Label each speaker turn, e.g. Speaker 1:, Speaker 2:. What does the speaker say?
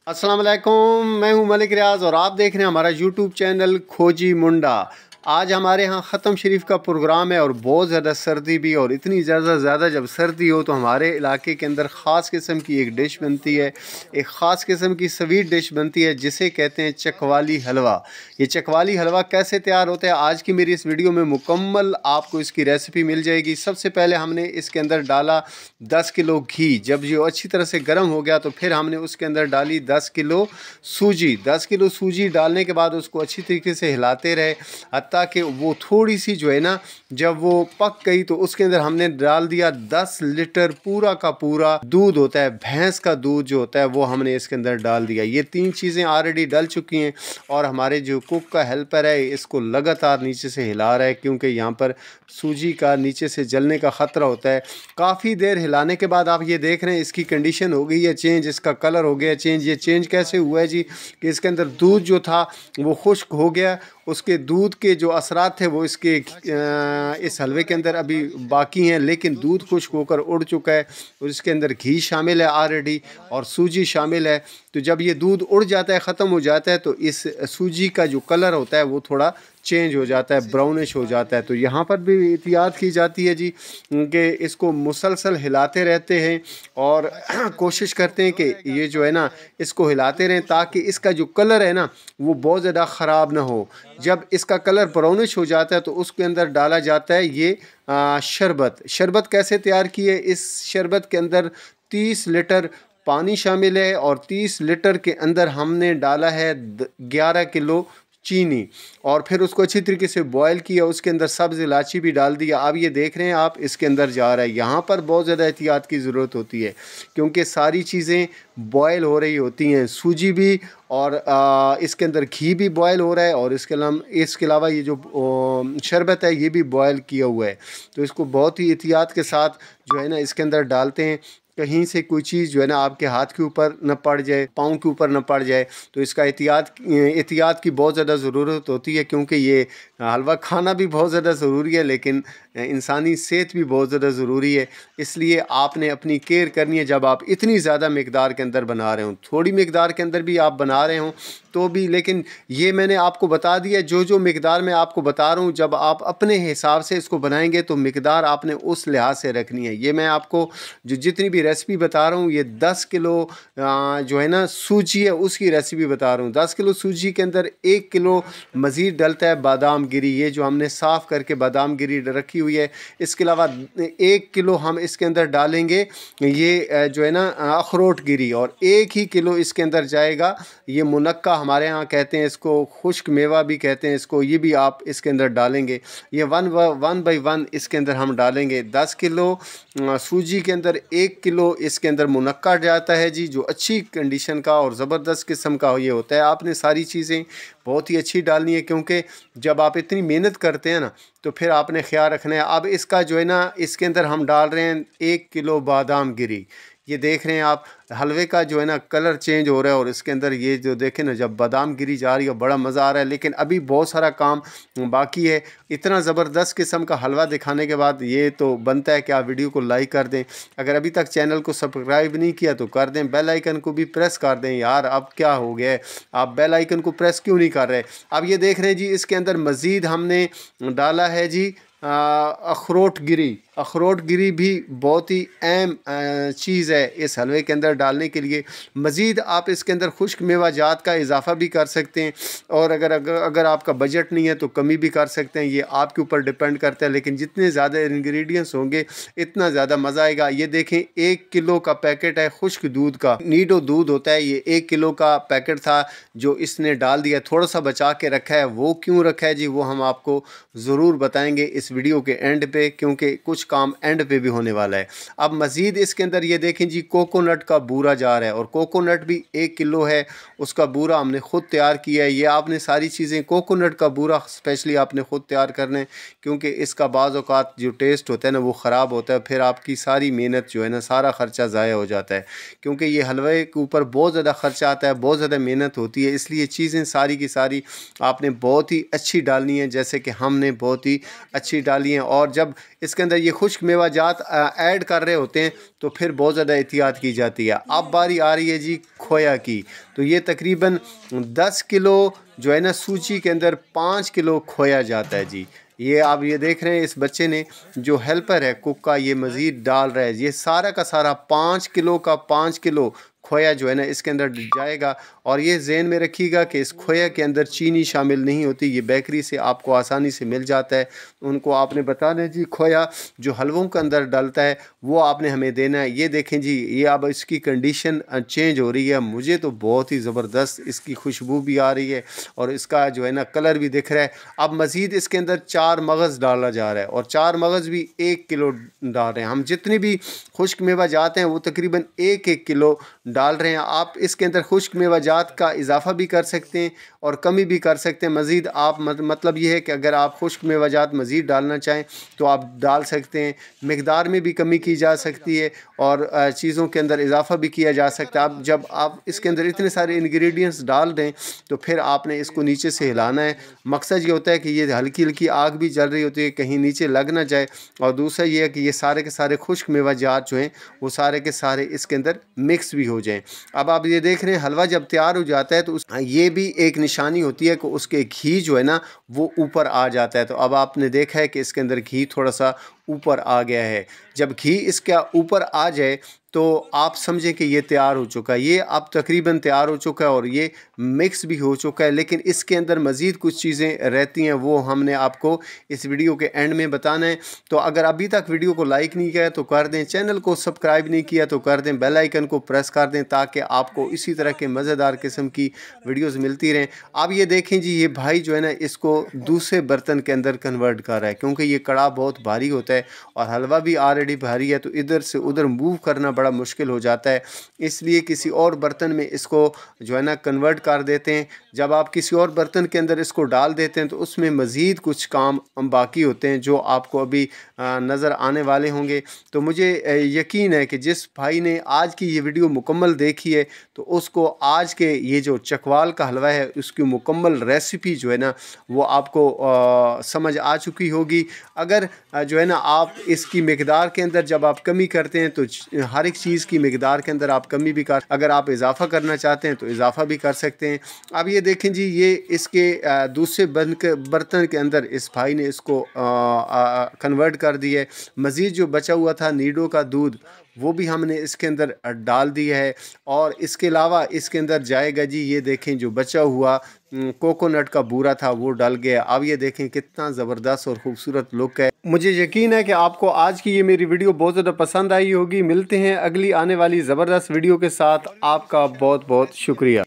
Speaker 1: अस्सलाम वालेकुम, मैं हूं मलिक रियाज और आप देख रहे हैं हमारा यूट्यूब चैनल खोजी मुंडा। आज हमारे यहाँ ख़त्म शरीफ का प्रोग्राम है और बहुत ज़्यादा सर्दी भी, और इतनी ज़्यादा जब सर्दी हो तो हमारे इलाके के अंदर ख़ास किस्म की एक डिश बनती है, एक ख़ास किस्म की स्वीट डिश बनती है जिसे कहते हैं चकवाली हलवा। ये चकवाली हलवा कैसे तैयार होता है आज की मेरी इस वीडियो में मुकम्मल आपको इसकी रेसिपी मिल जाएगी। सबसे पहले हमने इसके अंदर डाला 10 किलो घी। जब ये अच्छी तरह से गर्म हो गया तो फिर हमने उसके अंदर डाली 10 किलो सूजी। 10 किलो सूजी डालने के बाद उसको अच्छी तरीके से हिलाते रहे ताकि वो थोड़ी सी जो है ना, जब वो पक गई तो उसके अंदर हमने डाल दिया 10 लीटर पूरा का पूरा दूध होता है, भैंस का दूध जो होता है वो हमने इसके अंदर डाल दिया। ये तीन चीज़ें ऑलरेडी डल चुकी हैं और हमारे जो कुक का हेल्पर है इसको लगातार नीचे से हिला रहा है क्योंकि यहाँ पर सूजी का नीचे से जलने का ख़तरा होता है। काफ़ी देर हिलाने के बाद आप ये देख रहे हैं इसकी कंडीशन हो गई है चेंज, इसका कलर हो गया चेंज। ये चेंज कैसे हुआ है जी, कि इसके अंदर दूध जो था वो खुश्क हो गया, उसके दूध के जो असरात थे वो इसके इस हलवे के अंदर अभी बाकी हैं, लेकिन दूध खुश्क होकर उड़ चुका है और इसके अंदर घी शामिल है ऑलरेडी और सूजी शामिल है। तो जब ये दूध उड़ जाता है, ख़त्म हो जाता है, तो इस सूजी का जो कलर होता है वो थोड़ा चेंज हो जाता है, ब्राउनिश हो जाता है। तो यहाँ पर भी एहतियात की जाती है जी कि इसको मुसलसल हिलाते रहते हैं और कोशिश करते हैं कि ये जो है ना इसको हिलाते रहें ताकि इसका जो कलर है ना वो बहुत ज़्यादा ख़राब ना हो। जब इसका कलर ब्राउनिश हो जाता है तो उसके अंदर डाला जाता है ये शरबत। शरबत कैसे तैयार की है, इस शरबत के अंदर 30 लीटर पानी शामिल है और 30 लीटर के अंदर हमने डाला है 11 किलो चीनी और फिर उसको अच्छी तरीके से बॉयल किया, उसके अंदर सब्ज़ इलायची भी डाल दिया। अब ये देख रहे हैं आप इसके अंदर जा रहा है। यहाँ पर बहुत ज़्यादा एहतियात की ज़रूरत होती है क्योंकि सारी चीज़ें बॉयल हो रही होती हैं, सूजी भी और इसके अंदर घी भी बॉयल हो रहा है और इसके अलावा ये जो शरबत है ये भी बॉयल किया हुआ है। तो इसको बहुत ही एहतियात के साथ जो है ना इसके अंदर डालते हैं, कहीं से कोई चीज़ जो है ना आपके हाथ के ऊपर न पड़ जाए, पाँव के ऊपर न पड़ जाए। तो इसका एहतियात की बहुत ज़्यादा ज़रूरत होती है क्योंकि ये हलवा खाना भी बहुत ज़्यादा ज़रूरी है लेकिन इंसानी सेहत भी बहुत ज़्यादा ज़रूरी है। इसलिए आपने अपनी केयर करनी है जब आप इतनी ज़्यादा मिकदार के अंदर बना रहे हो। थोड़ी मिकदार के अंदर भी आप बना रहे हो तो भी, लेकिन ये मैंने आपको बता दिया जो मिकदार मैं आपको बता रहा हूँ, जब आप अपने हिसाब से इसको बनाएंगे तो मिकदार आपने उस लिहाज से रखनी है। ये मैं आपको जो जितनी भी रेसिपी बता रहा हूँ ये 10 किलो जो है ना सूजी है उसकी रेसिपी बता रहा हूँ। 10 किलो सूजी के अंदर 1 किलो मज़ीद डलता है बादाम गिरी, ये जो हमने साफ़ करके बादाम गिरी रखी हुई है। इसके अलावा 1 किलो हम इसके अंदर डालेंगे ये जो है ना अखरोट गिरी और 1 ही किलो इसके अंदर जाएगा ये मुनक्का, हमारे यहाँ कहते हैं इसको, खुश्क मेवा भी कहते हैं इसको, ये भी आप इसके अंदर डालेंगे। ये वन बाई वन इसके अंदर हम डालेंगे। 10 किलो सूजी के अंदर 1 किलो इसके अंदर मुनक्का जाता है जी, जो अच्छी कंडीशन का और ज़बरदस्त किस्म का ये होता है। आपने सारी चीज़ें बहुत ही अच्छी डालनी है क्योंकि जब आप इतनी मेहनत करते हैं ना तो फिर आपने ख्याल रखना है। अब इसका जो है ना इसके अंदर हम डाल रहे हैं 1 किलो बादाम गिरी। ये देख रहे हैं आप हलवे का जो है ना कलर चेंज हो रहा है और इसके अंदर ये जो देखें ना जब बादाम गिरी जा रही है बड़ा मज़ा आ रहा है, लेकिन अभी बहुत सारा काम बाकी है। इतना ज़बरदस्त किस्म का हलवा दिखाने के बाद ये तो बनता है कि आप वीडियो को लाइक कर दें। अगर अभी तक चैनल को सब्सक्राइब नहीं किया तो कर दें, बेल आइकन को भी प्रेस कर दें। यार अब क्या हो गया है, आप बेल आइकन को प्रेस क्यों नहीं कर रहे। अब ये देख रहे हैं जी इसके अंदर मज़ीद हमने डाला है जी अखरोट गिरी। अखरोट गिरी भी बहुत ही अहम चीज़ है इस हलवे के अंदर डालने के लिए। मज़ीद आप इसके अंदर खुश्क मेवा जात का इजाफ़ा भी कर सकते हैं और अगर आपका बजट नहीं है तो कमी भी कर सकते हैं, ये आपके ऊपर डिपेंड करता है। लेकिन जितने ज़्यादा इंग्रेडिएंट्स होंगे इतना ज़्यादा मज़ा आएगा। ये देखें 1 किलो का पैकेट है खुश्क दूध का, नीडो दूध होता है, ये 1 किलो का पैकेट था जो इसने डाल दिया, थोड़ा सा बचा के रखा है। वो क्यों रखा है जी वो हम आपको ज़रूर बताएँगे इस वीडियो के एंड पे, क्योंकि कुछ काम एंड पे भी होने वाला है। अब मज़ीद इसके अंदर ये देखें जी कोकोनट का बूरा जा रहा है और कोकोनट भी 1 किलो है, उसका बूरा हमने ख़ुद तैयार किया है। ये आपने सारी चीज़ें, कोकोनट का बूरा स्पेशली आपने ख़ुद तैयार करना है क्योंकि इसका बाज़ औक़ात जो टेस्ट होता है ना वो ख़राब होता है, फिर आपकी सारी मेहनत जो है ना सारा ख़र्चा ज़ाया हो जाता है क्योंकि ये हलवे के ऊपर बहुत ज़्यादा ख़र्चा आता है, बहुत ज़्यादा मेहनत होती है। इसलिए चीज़ें सारी की सारी आपने बहुत ही अच्छी डालनी है, जैसे कि हमने बहुत ही अच्छी डाली हैं। और जब इसके अंदर ये खुश्क मेवाजात ऐड कर रहे होते हैं तो फिर बहुत ज़्यादा एहतियात की जाती है। अब बारी आ रही है जी खोया की। तो ये तकरीबन 10 किलो जो है ना सूजी के अंदर 5 किलो खोया जाता है जी। ये आप ये देख रहे हैं इस बच्चे ने जो हेल्पर है कुक का ये मज़ीद डाल रहा है। ये सारा का सारा 5 किलो का 5 किलो खोया जो है ना इसके अंदर जाएगा। और ये ज़हन में रखिएगा कि इस खोया के अंदर चीनी शामिल नहीं होती, ये बेकरी से आपको आसानी से मिल जाता है। उनको आपने बताना है जी खोया जो हलवों के अंदर डलता है वो आपने हमें देना है। ये देखें जी ये अब इसकी कंडीशन चेंज हो रही है, मुझे तो बहुत ही ज़बरदस्त इसकी खुशबू भी आ रही है और इसका जो है ना कलर भी दिख रहा है। अब मज़ीद इसके अंदर 4 मगज़ डाला जा रहा है और 4 मगज़ भी 1 किलो डाल रहे हैं। हम जितनी भी खुश्क मेवा जाते हैं वो तकरीबन 1-1 किलो डाल रहे हैं। आप इसके अंदर खुश्क मेवाजात का इजाफ़ा भी कर सकते हैं और कमी भी कर सकते हैं। मज़ीद आप मतलब ये है कि अगर आप खुश्क मेवाजात मज़ीद डालना चाहें तो आप डाल सकते हैं, मिकदार में भी कमी की जा सकती है और चीज़ों के अंदर इजाफ़ा भी किया जा सकता है। अब जब आप इसके अंदर इतने सारे इंग्रेडिएंट्स डाल दें तो फिर आपने इसको नीचे से हिलाना है। मकसद ये होता है कि ये हल्की हल्की आग भी जल रही होती है, कहीं नीचे लग ना जाए। और दूसरा ये है कि ये सारे के सारे खुश्क मेवाजात जो हैं वो सारे के सारे इसके अंदर मिक्स भी हो जाएं। अब आप ये देख रहे हैं हलवा जब तैयार हो जाता है तो ये भी एक निशानी होती है कि उसके घी जो है ना वो ऊपर आ जाता है। तो अब आपने देखा है कि इसके अंदर घी थोड़ा सा ऊपर आ गया है। जब घी इसका ऊपर आ जाए तो आप समझें कि ये तैयार हो चुका है। ये अब तकरीबन तैयार हो चुका है और ये मिक्स भी हो चुका है, लेकिन इसके अंदर मज़ीद कुछ चीज़ें रहती हैं वो हमने आपको इस वीडियो के एंड में बताना है। तो अगर अभी तक वीडियो को लाइक नहीं किया तो कर दें, चैनल को सब्सक्राइब नहीं किया तो कर दें, बेल आइकन को प्रेस कर दें ताकि आपको इसी तरह के मज़ेदार किस्म की वीडियोज़ मिलती रहें। अब ये देखें जी ये भाई जो है ना इसको दूसरे बर्तन के अंदर कन्वर्ट कर रहा है क्योंकि ये कड़ा बहुत भारी होता है और हलवा भी ऑलरेडी भारी है, तो इधर से उधर मूव करना बड़ा मुश्किल हो जाता है। इसलिए किसी और बर्तन में इसको जो है ना कन्वर्ट कर देते हैं। जब आप किसी और बर्तन के अंदर इसको डाल देते हैं तो उसमें मज़ीद कुछ काम बाकी होते हैं जो आपको अभी नज़र आने वाले होंगे। तो मुझे यकीन है कि जिस भाई ने आज की ये वीडियो मुकम्मल देखी है तो उसको आज के ये जो चकवाल का हलवा है उसकी मुकम्मल रेसिपी जो है ना वो आपको समझ आ चुकी होगी। अगर जो है ना आप इसकी मिकदार के अंदर जब आप कमी करते हैं तो हर एक चीज़ की मिकदार के अंदर आप कमी भी कर, अगर आप इजाफ़ा करना चाहते हैं तो इजाफ़ा भी कर सकते हैं। अब ये देखें जी ये इसके दूसरे बर्तन के अंदर इस भाई ने इसको कन्वर्ट कर दिया है। मज़ीद जो बचा हुआ था नीडो का दूध वो भी हमने इसके अंदर डाल दिया है और इसके अलावा इसके अंदर जाएगा जी ये देखें जो बचा हुआ कोकोनट का बूरा था वो डल गया। अब ये देखें कितना ज़बरदस्त और ख़ूबसूरत लुक है। मुझे यकीन है कि आपको आज की ये मेरी वीडियो बहुत ज़्यादा पसंद आई होगी। मिलते हैं अगली आने वाली ज़बरदस्त वीडियो के साथ। आपका बहुत बहुत शुक्रिया।